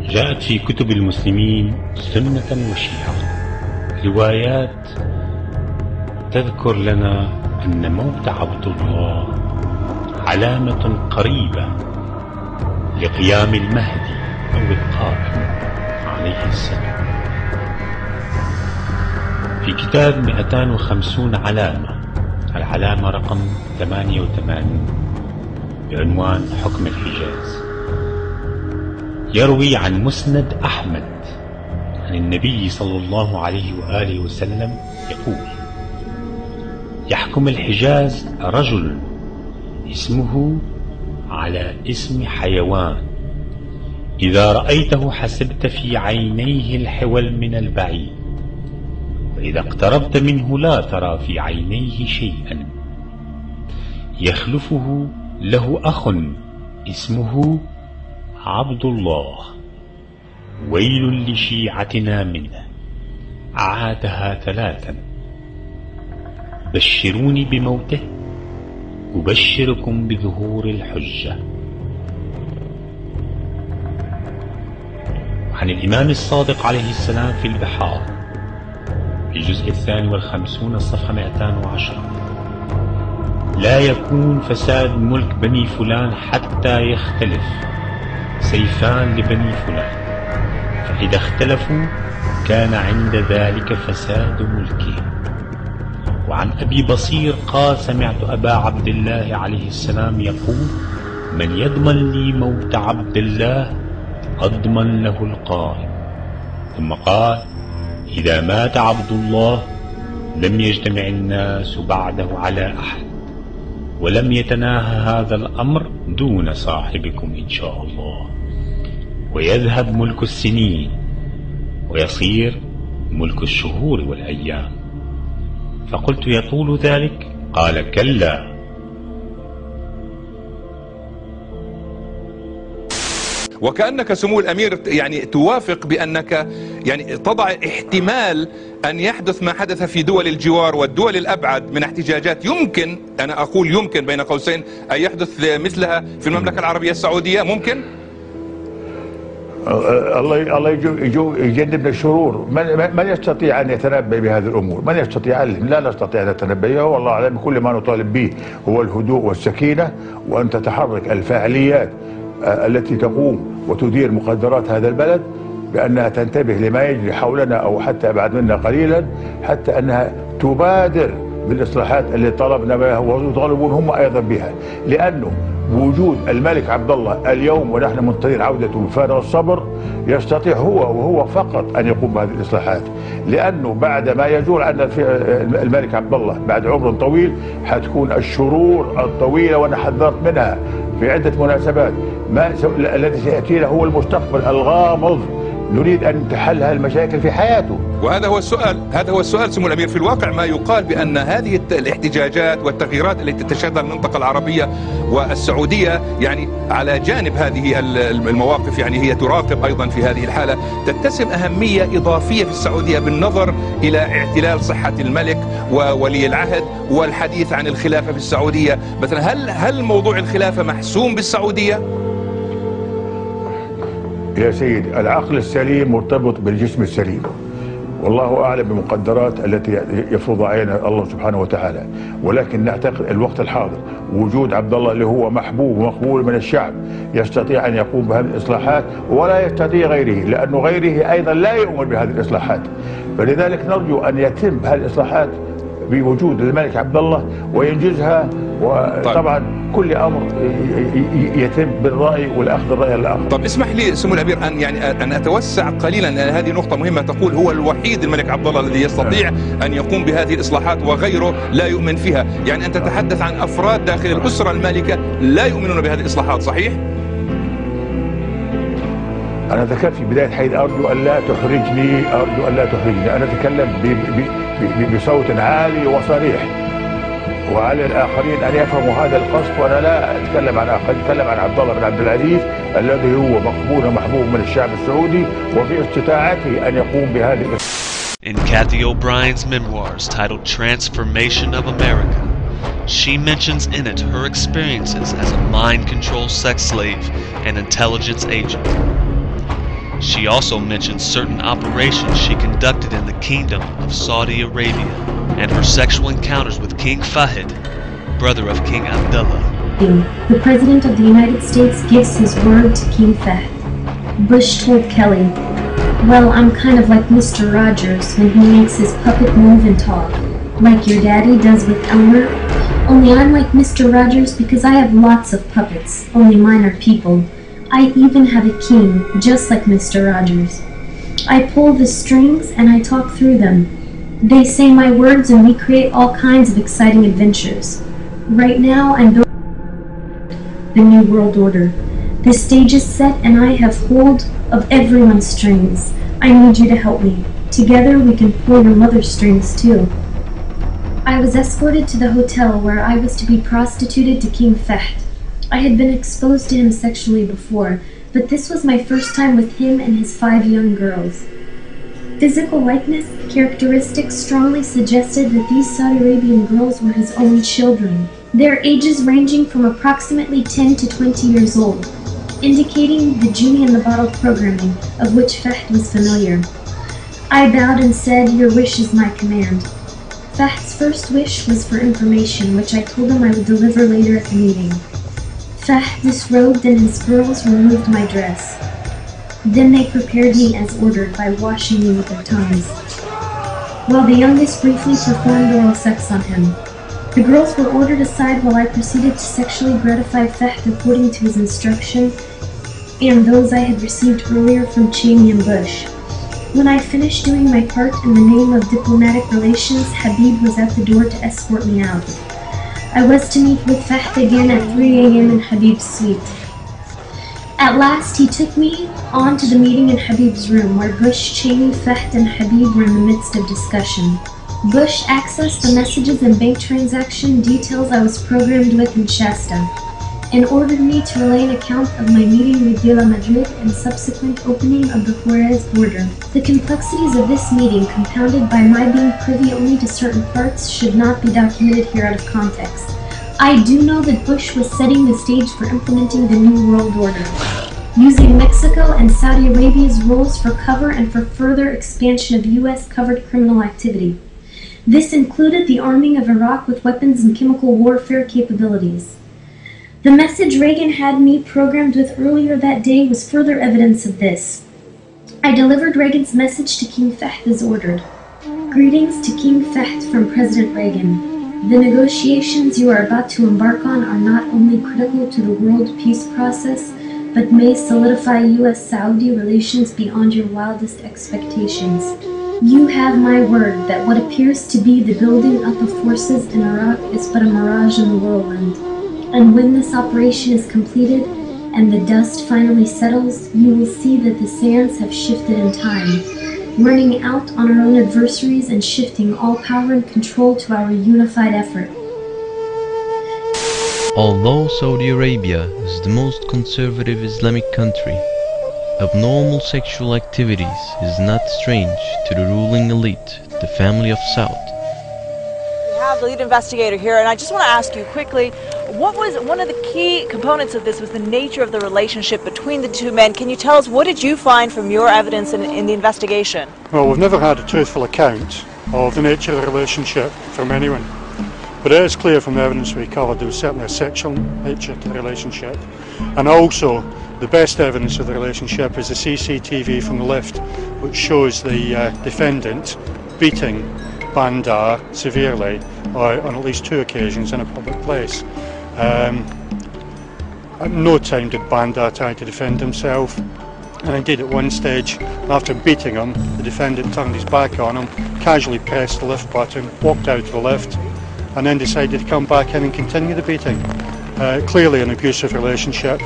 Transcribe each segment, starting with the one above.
جاءت في كتب المسلمين سنة وشيعة روايات تذكر لنا أن موت عبد الله علامة قريبة لقيام المهدي أو القائم عليه السلام. في كتاب 250 علامة، العلامة رقم 88 بعنوان حكم الحجاز، يروي عن مسند أحمد عن النبي صلى الله عليه وآله وسلم يقول: يحكم الحجاز رجل اسمه على اسم حيوان، إذا رأيته حسبت في عينيه الحول من البعيد، وإذا اقتربت منه لا ترى في عينيه شيئا. يخلفه له أخ اسمه عبد الله، ويل لشيعتنا منه. عادها 3: بشروني بموته أبشركم بظهور الحجة. عن الإمام الصادق عليه السلام في البحار في الجزء 52 الصفحة 210: لا يكون فساد ملك بني فلان حتى يختلف سيفان لبني فلان، فإذا اختلفوا كان عند ذلك فساد ملكهم. وعن أبي بصير قال: سمعت أبا عبد الله عليه السلام يقول: من يضمن لي موت عبد الله أضمن له القائم. ثم قال: إذا مات عبد الله لم يجتمع الناس بعده على أحد، ولم يتناهى هذا الأمر دون صاحبكم إن شاء الله، ويذهب ملك السنين ويصير ملك الشهور والأيام. فقلت: يطول ذلك؟ قال: كلا. وكأنك سمو الأمير يعني توافق بأنك يعني تضع احتمال أن يحدث ما حدث في دول الجوار والدول الأبعد من احتجاجات، يمكن، أنا أقول يمكن بين قوسين، أن يحدث مثلها في المملكة العربية السعودية. ممكن؟ الله يجنبنا الشرور. من يستطيع أن يتنبأ بهذه الأمور؟ من يستطيع؟ لا نستطيع أن نتنبأ. والله أعلم. كل ما نطالب به هو الهدوء والسكينة، وأن تتحرك الفاعليات التي تقوم وتدير مقدرات هذا البلد بأنها تنتبه لما يجري حولنا أو حتى أبعد منا قليلا، حتى أنها تبادر بالإصلاحات اللي طلبنا بها ويطالبون هم أيضا بها. لأنه وجود الملك عبد الله اليوم ونحن منتظرين عودته بفارغ الصبر، يستطيع هو وهو فقط أن يقوم بهذه الإصلاحات. لأنه بعد ما يجول عن الملك عبد الله بعد عمر طويل حتكون الشرور الطويلة، وأنا حذرت منها في عدة مناسبات. الذي سيأتينا هو المستقبل الغامض، نريد أن تحل هذه المشاكل في حياته. وهذا هو السؤال سمو الأمير. في الواقع ما يقال بأن هذه الاحتجاجات والتغييرات التي تشهدها المنطقة العربية والسعودية، يعني على جانب هذه المواقف، يعني هي تراقب أيضا في هذه الحالة، تتسم أهمية إضافية في السعودية بالنظر إلى اعتلال صحة الملك وولي العهد والحديث عن الخلافة في السعودية. مثلا هل موضوع الخلافة محسوم بالسعودية؟ يا سيدي، العقل السليم مرتبط بالجسم السليم، والله أعلم بمقدرات التي يفرضها علينا الله سبحانه وتعالى. ولكن نعتقد الوقت الحاضر وجود عبد الله اللي هو محبوب ومقبول من الشعب يستطيع أن يقوم بهذه الإصلاحات، ولا يستطيع غيره، لأنه غيره أيضا لا يؤمن بهذه الإصلاحات. فلذلك نرجو أن يتم هذه الإصلاحات بوجود الملك عبد الله وينجزها. وطبعا كل امر يتم بالراي والاخذ الراي الاخر. طب اسمح لي سمو الامير ان اتوسع قليلا، لان هذه نقطه مهمه. تقول هو الوحيد الملك عبد الله الذي يستطيع ان يقوم بهذه الاصلاحات وغيره لا يؤمن فيها، يعني انت تتحدث عن افراد داخل الاسره المالكه لا يؤمنون بهذه الاصلاحات، صحيح؟ أنا ذكرت في بداية حديث أرجو أن لا تحرجني، أنا أتكلم بصوت عالي وصريح، وعلى الآخرين أن يفهموا هذا القصد. وأنا لا أتكلم عن آخرين، أتكلم عن عبد الله بن عبد العزيز الذي هو مقبول ومحبوب من الشعب السعودي، وفي استطاعته أن يقوم بهذه. In Kathy O'Brien's memoirs titled Transformation of America, she mentions in it her experiences as a mind-control sex slave and intelligence agent. She also mentioned certain operations she conducted in the Kingdom of Saudi Arabia and her sexual encounters with King Fahd, brother of King Abdullah. The President of the United States gives his word to King Fahd. Bush told Kelly, "Well, I'm kind of like Mr. Rogers when he makes his puppet move and talk, like your daddy does with Elmer. Only I'm like Mr. Rogers because I have lots of puppets, only mine are people. I even have a king, just like Mr. Rogers. I pull the strings and I talk through them. They say my words and we create all kinds of exciting adventures. Right now I'm building the New World Order. The stage is set and I have hold of everyone's strings. I need you to help me. Together we can pull your mother's strings too." I was escorted to the hotel where I was to be prostituted to King Fahd. I had been exposed to him sexually before, but this was my first time with him and his 5 young girls. Physical likeness characteristics strongly suggested that these Saudi Arabian girls were his own children, their ages ranging from approximately 10 to 20 years old, indicating the genie in the bottle programming of which Fahd was familiar. I bowed and said, "Your wish is my command." Fahd's first wish was for information, which I told him I would deliver later at the meeting. Fahd disrobed and his girls removed my dress. Then they prepared me as ordered by washing me with their tongues, while the youngest briefly performed oral sex on him. The girls were ordered aside while I proceeded to sexually gratify Fahd according to his instruction and those I had received earlier from Cheney and Bush. When I finished doing my part in the name of diplomatic relations, Habib was at the door to escort me out. I was to meet with Fahd again at 3 a.m. in Habib's suite. At last, he took me on to the meeting in Habib's room, where Bush, Cheney, Fahd, and Habib were in the midst of discussion. Bush accessed the messages and bank transaction details I was programmed with in Shasta, and ordered me to relay an account of my meeting with De La Madrid and subsequent opening of the Juarez border. The complexities of this meeting, compounded by my being privy only to certain parts, should not be documented here out of context. I do know that Bush was setting the stage for implementing the New World Order, using Mexico and Saudi Arabia's roles for cover and for further expansion of U.S.-covered criminal activity. This included the arming of Iraq with weapons and chemical warfare capabilities. The message Reagan had me programmed with earlier that day was further evidence of this. I delivered Reagan's message to King Fahd as ordered. Greetings to King Fahd from President Reagan. The negotiations you are about to embark on are not only critical to the world peace process, but may solidify U.S.-Saudi relations beyond your wildest expectations. You have my word that what appears to be the building up of forces in Iraq is but a mirage in the whirlwind. And when this operation is completed and the dust finally settles, you will see that the sands have shifted in time, running out on our own adversaries and shifting all power and control to our unified effort. Although Saudi Arabia is the most conservative Islamic country, abnormal sexual activities is not strange to the ruling elite, the family of Saud. We have the lead investigator here, and I just want to ask you quickly, what was one of the key components of this was the nature of the relationship between the two men. Can you tell us, what did you find from your evidence in the investigation? Well, we've never had a truthful account of the nature of the relationship from anyone. But it is clear from the evidence we covered there was certainly a sexual nature to the relationship. And also, the best evidence of the relationship is the CCTV from the lift, which shows the defendant beating Bandar severely on at least 2 occasions in a public place. At no time did Bandar try to defend himself, and indeed at one stage, after beating him, the defendant turned his back on him, casually pressed the lift button, walked out of the lift, and then decided to come back in and continue the beating. Clearly an abusive relationship,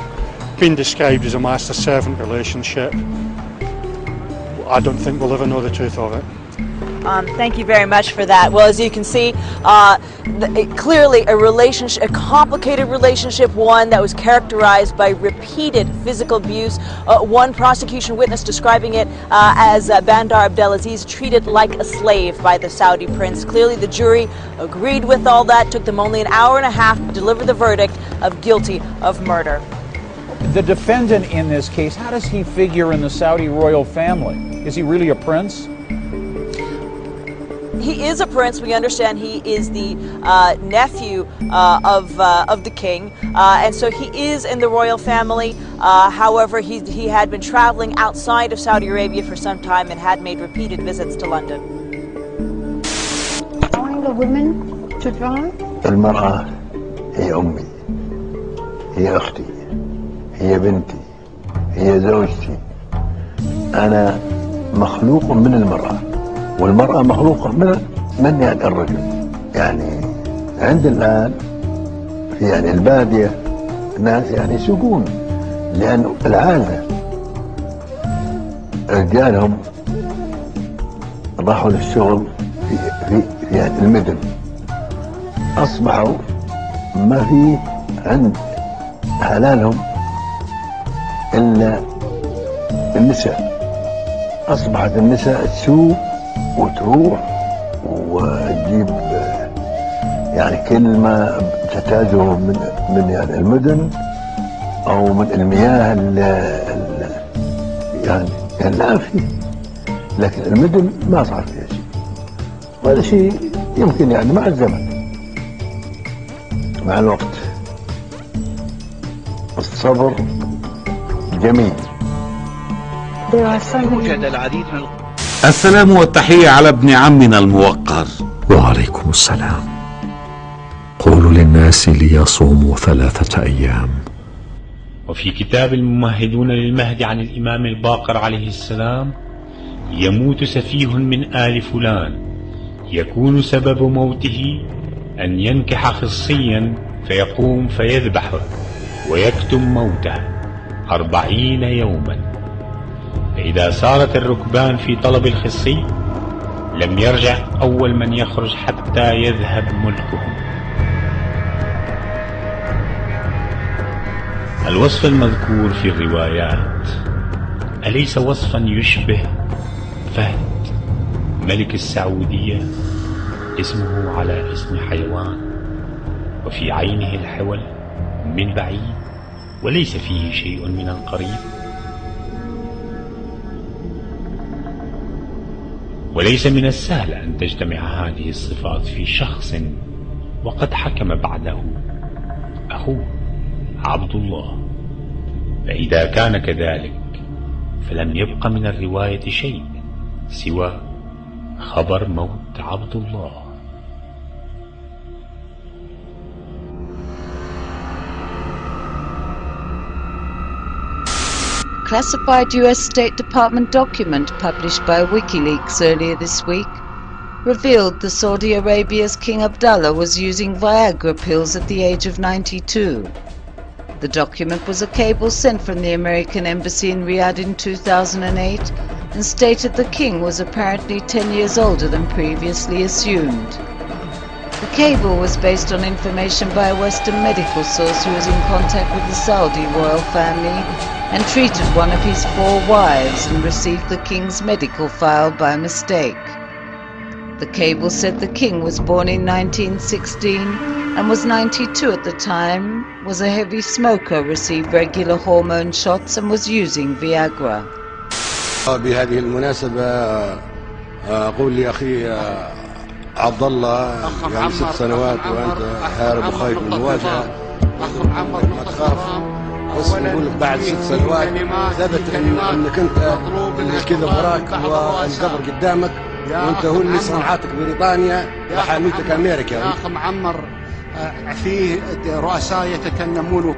been described as a master-servant relationship. I don't think we'll ever know the truth of it. Thank you very much for that. Well, as you can see, clearly a complicated relationship, one that was characterized by repeated physical abuse. One prosecution witness describing it as Bandar Abdelaziz treated like a slave by the Saudi prince. Clearly the jury agreed with all that, took them only an hour and a half to deliver the verdict of guilty of murder. The defendant in this case, how does he figure in the Saudi royal family? Is he really a prince? He is a prince. We understand he is the nephew of the king, and so he is in the royal family. However, he had been traveling outside of Saudi Arabia for some time and had made repeated visits to London. Allowing the women to drive? المرأة هي أمي، هي أختي، هي بنتي، هي زوجتي. أنا مخلوق من المرأة، والمرأة مخلوقة من يعني الرجل. يعني عند الآن في يعني البادية ناس يعني يسوقون، لأن العادة رجالهم راحوا للشغل في يعني المدن، أصبحوا ما في عند حلالهم إلا النساء. أصبحت النساء تسوق وتروح وتجيب يعني كلمة تتاجه من يعني المدن أو من المياه يعني لا فيه، لكن المدن ما صار فيها شيء. وهذا شيء يمكن يعني مع الزمن، مع الوقت. الصبر جميل. وجد العديد من السلام والتحية على ابن عمنا الموقر. وعليكم السلام. قولوا للناس ليصوموا 3 أيام. وفي كتاب الممهدون للمهدي عن الإمام الباقر عليه السلام: يموت سفيه من آل فلان، يكون سبب موته أن ينكح خصيا فيقوم فيذبحه ويكتم موته 40 يوما، فإذا سارت الركبان في طلب الخصي لم يرجع أول من يخرج حتى يذهب ملكهم. الوصف المذكور في الروايات أليس وصفا يشبه فهد ملك السعودية؟ اسمه على اسم حيوان، وفي عينه الحول من بعيد وليس فيه شيء من القريب. وليس من السهل أن تجتمع هذه الصفات في شخص وقد حكم بعده أخوه عبد الله. فإذا كان كذلك فلم يبق من الرواية شيء سوى خبر موت عبد الله. Classified US State Department document published by WikiLeaks earlier this week revealed that Saudi Arabia's King Abdullah was using Viagra pills at the age of 92. The document was a cable sent from the American Embassy in Riyadh in 2008 and stated the king was apparently 10 years older than previously assumed. The cable was based on information by a Western medical source who was in contact with the Saudi royal family and treated one of his 4 wives and received the king's medical file by mistake. The cable said the king was born in 1916 and was 92 at the time, was a heavy smoker, received regular hormone shots and was using Viagra. بهذه المناسبة أقول لأخي عبد الله يعني 6 سنوات وأنت هارب وخايف من المواجهة، ما تخاف، بس نقول لك بعد 6 سنوات ثبت أنك أنت الكذب وراك والقبر قدامك، وأنت هو اللي صنعتك بريطانيا وحاميتك أمريكا. يا أخ معمر فيه رؤساء يتكلمون